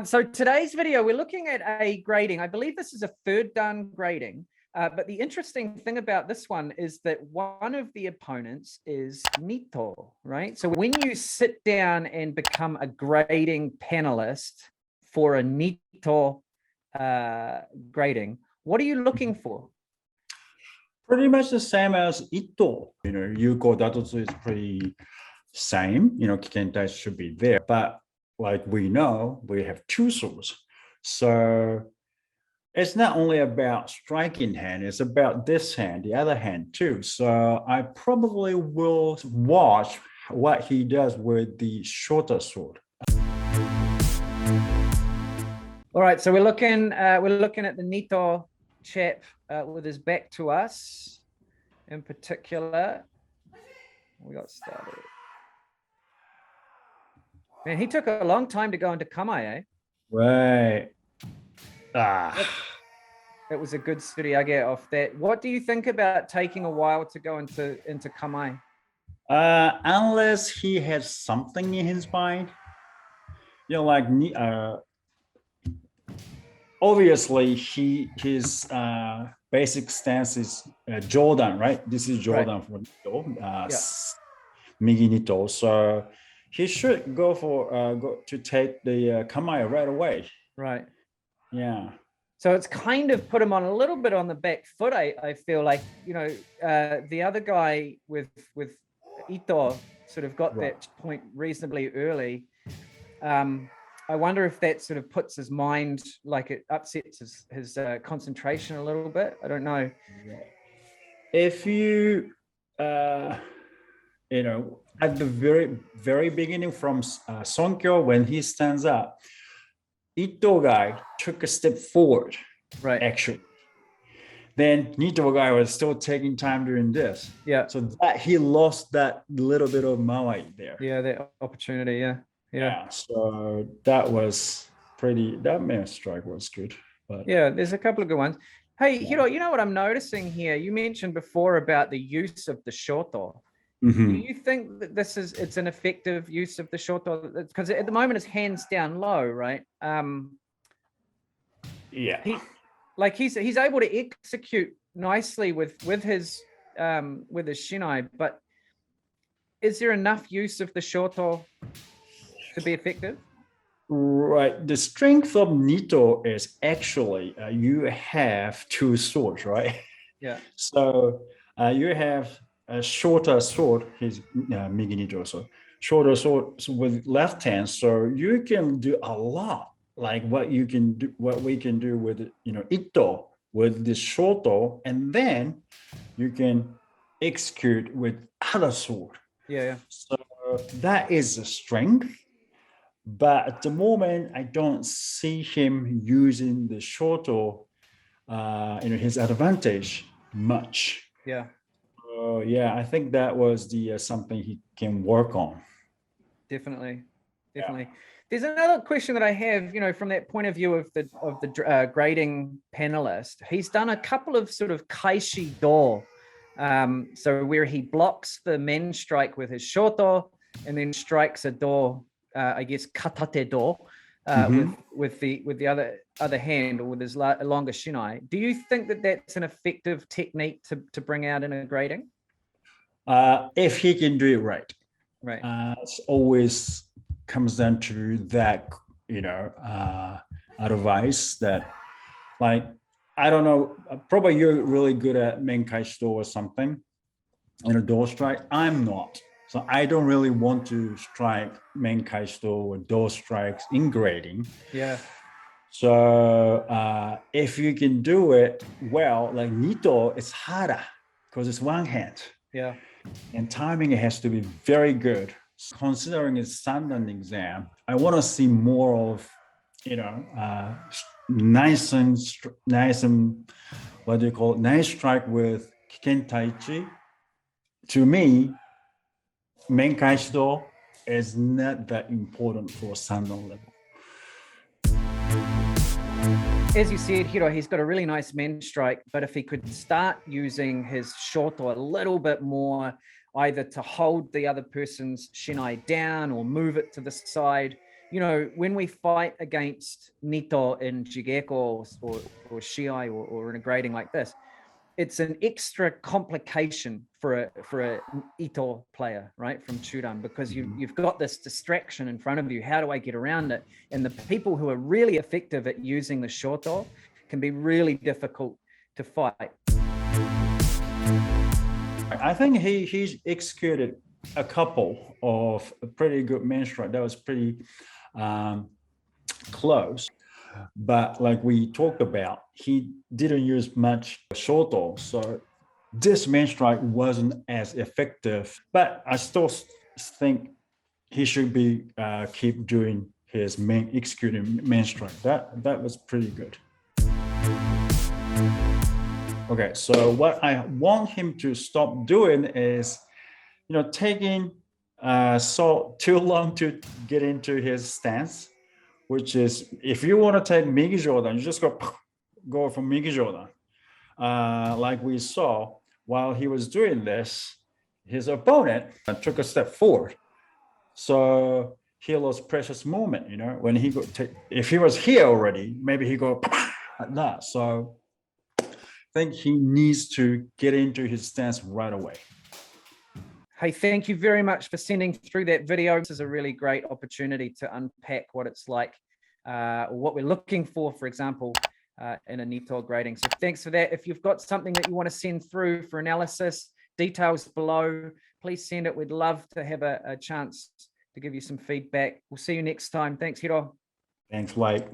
So today's video, we're looking at a grading. I believe this is a third dan grading. But the interesting thing about this one is that one of the opponents is Nito, right? So when you sit down and become a grading panelist for a Nito grading, what are you looking for? Pretty much the same as Ito. Yuko datotsu is pretty same. Kikentai should be there. But like we know, we have two swords. So it's not only about striking hand, it's about this hand, the other hand too. So I probably will watch what he does with the shorter sword. All right, so we're looking at the Nito chap with his back to us. In particular, we got started. Man, he took a long time to go into kamae, eh? Right. That was a good study off that. What do you think about taking a while to go into kamae? Unless he has something in his mind, like obviously his basic stance is jodan, right? This is jodan for Nito, migi Nito. So he should go to take the kamae right away. Right. Yeah. So it's kind of put him on a little bit on the back foot. I feel like, the other guy with Ito sort of got that point reasonably early. I wonder if that sort of puts his mind, like it upsets his concentration a little bit. I don't know. If you, at the very, very beginning from Sonkyo, when he stands up, Ito guy took a step forward, right? Actually, then Nito guy was still taking time doing this. Yeah. So that he lost that little bit of maui there. Yeah, that opportunity. Yeah. So that was that main strike was good. But yeah, there's a couple of good ones. Hey, Hiro, you know what I'm noticing here? You mentioned before about the use of the shoto. Mm-hmm. Do you think that it's an effective use of the shoto? Because at the moment it's hands down low, right? Yeah. He's able to execute nicely with his shinai, but is there enough use of the shoto to be effective? Right. The strength of Nito is actually you have two swords, right? Yeah. So you have a shorter sword, his migi Nito sword, shorter sword with left hand, so you can do a lot, like what we can do with Ito with the shoto, and then you can execute with other sword. Yeah. So that is a strength. But at the moment, I don't see him using the shoto, his advantage much. Yeah. Yeah, I think that was the something he can work on. Definitely. Yeah. There's another question that I have, from that point of view of the grading panelist. He's done a couple of sort of kaishi do, so where he blocks the men strike with his shoto and then strikes a do. I guess katate do with the other hand, or with his longer shinai. Do you think that that's an effective technique to bring out in a grading? If he can do it right. It always comes down to that, advice that, like, I don't know, probably you're really good at menkai shito or something in a do strike. I'm not. So I don't really want to strike menkai shito or do strikes in grading. Yeah. So if you can do it well, like Nito, it's harder because it's one hand. Yeah. And timing has to be very good. Considering it's Sandan exam, I want to see more of, nice and what do you call it? Nice strike with Kiken Taichi. To me, menkai shito is not that important for Sandan level. As you said, Hiro, he's got a really nice men strike, but if he could start using his shoto a little bit more, either to hold the other person's shinai down or move it to the side, you know, when we fight against Nito in Jigeko or Shiai or in a grading like this, it's an extra complication for a Ito player, right, from Chudan, because you've got this distraction in front of you. How do I get around it? And the people who are really effective at using the shoto can be really difficult to fight. I think he's executed a couple of pretty good main strike that was pretty close, but like we talked about, he didn't use much shoto, so this main strike wasn't as effective. But I still think he should be keep doing his main executing main strike. That was pretty good. Okay, so what I want him to stop doing is, you know, taking so too long to get into his stance, which is, if you want to take migi jodan, you just go for migi jodan. Like we saw, while he was doing this, his opponent took a step forward. So he lost precious moment, you know, when he go if he was here already, maybe he go like that. So I think he needs to get into his stance right away. Hey, thank you very much for sending through that video. This is a really great opportunity to unpack what it's like, or what we're looking for example, in a Nito grading. So thanks for that. If you've got something that you want to send through for analysis, details below, please send it. We'd love to have a chance to give you some feedback. We'll see you next time. Thanks, Hiro. Thanks, Blake.